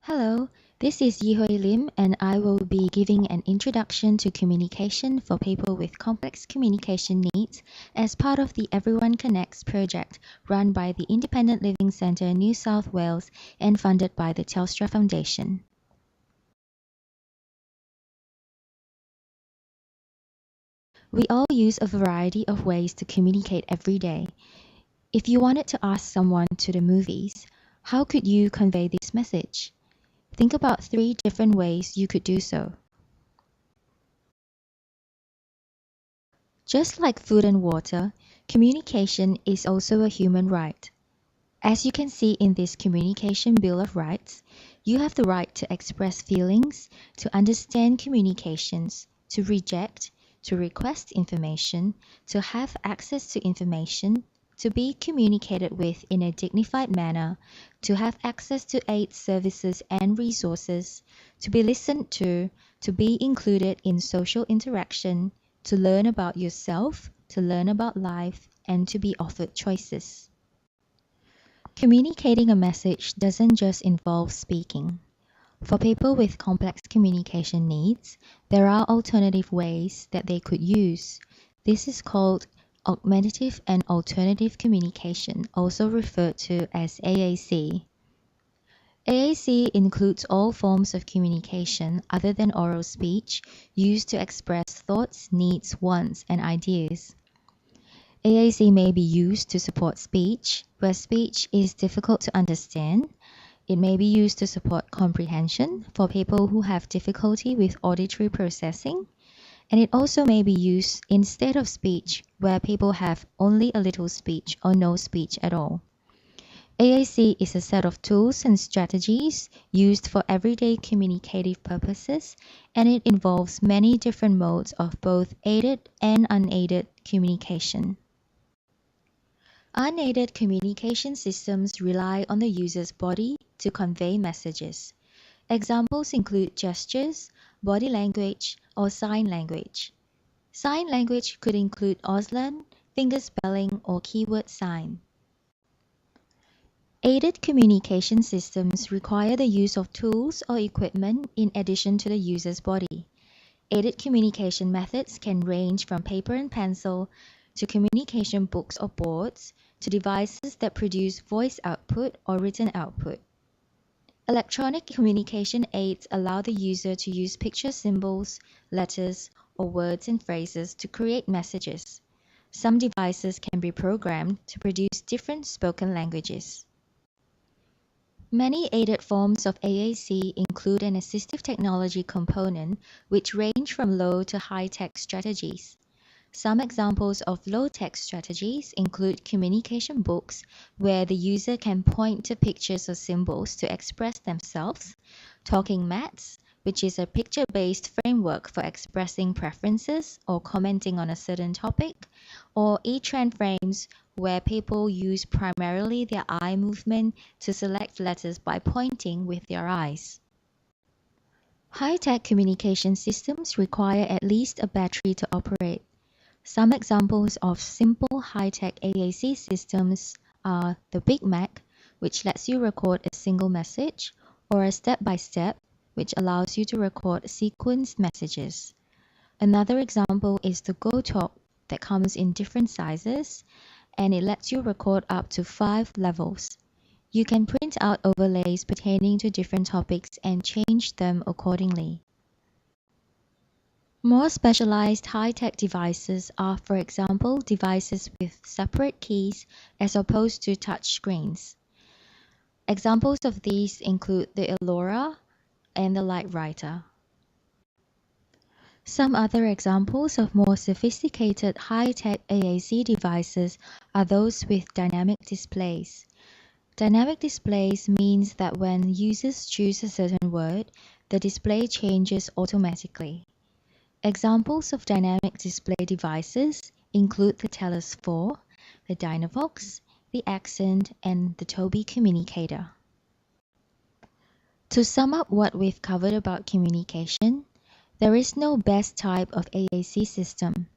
Hello, this is Yihui Lim, and I will be giving an introduction to communication for people with complex communication needs as part of the Everyone Connects project run by the Independent Living Centre New South Wales and funded by the Telstra Foundation. We all use a variety of ways to communicate every day. If you wanted to ask someone to the movies, how could you convey this message? Think about 3 different ways you could do so. Just like food and water, communication is also a human right. As you can see in this Communication Bill of Rights, you have the right to express feelings, to understand communications, to reject, to request information, to have access to information, to be communicated with in a dignified manner, to have access to aid services and resources, to be listened to be included in social interaction, to learn about yourself, to learn about life, and to be offered choices. Communicating a message doesn't just involve speaking. For people with complex communication needs, there are alternative ways that they could use. This is called augmentative and alternative communication, also referred to as AAC. AAC includes all forms of communication other than oral speech used to express thoughts, needs, wants, and ideas. AAC may be used to support speech, where speech is difficult to understand. It may be used to support comprehension for people who have difficulty with auditory processing, and it also may be used instead of speech where people have only a little speech or no speech at all. AAC is a set of tools and strategies used for everyday communicative purposes, and it involves many different modes of both aided and unaided communication. Unaided communication systems rely on the user's body to convey messages. Examples include gestures, body language, or sign language. Sign language could include Auslan, finger spelling, or keyword sign. Aided communication systems require the use of tools or equipment in addition to the user's body. Aided communication methods can range from paper and pencil to communication books or boards to devices that produce voice output or written output. Electronic communication aids allow the user to use picture symbols, letters, or words and phrases to create messages. Some devices can be programmed to produce different spoken languages. Many aided forms of AAC include an assistive technology component, which range from low to high-tech strategies. Some examples of low-tech strategies include communication books, where the user can point to pictures or symbols to express themselves, talking mats, which is a picture-based framework for expressing preferences or commenting on a certain topic, or e-trend frames, where people use primarily their eye movement to select letters by pointing with their eyes. High-tech communication systems require at least a battery to operate. Some examples of simple high-tech AAC systems are the Big Mac, which lets you record a single message, or a step-by-step, which allows you to record sequenced messages. Another example is the GoTalk that comes in different sizes, and it lets you record up to 5 levels. You can print out overlays pertaining to different topics and change them accordingly. More specialized high-tech devices are, for example, devices with separate keys as opposed to touch screens. Examples of these include the Elora and the Lightwriter. Some other examples of more sophisticated high-tech AAC devices are those with dynamic displays. Dynamic displays means that when users choose a certain word, the display changes automatically. Examples of dynamic display devices include the Telus 4, the Dynavox, the Accent, and the Tobii Communicator. To sum up what we've covered about communication, there is no best type of AAC system.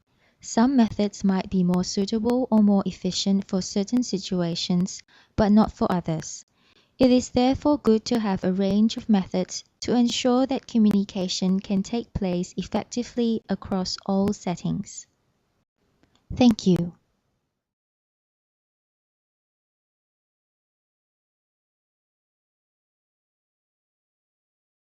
Some methods might be more suitable or more efficient for certain situations, but not for others. It is therefore good to have a range of methods to ensure that communication can take place effectively across all settings. Thank you.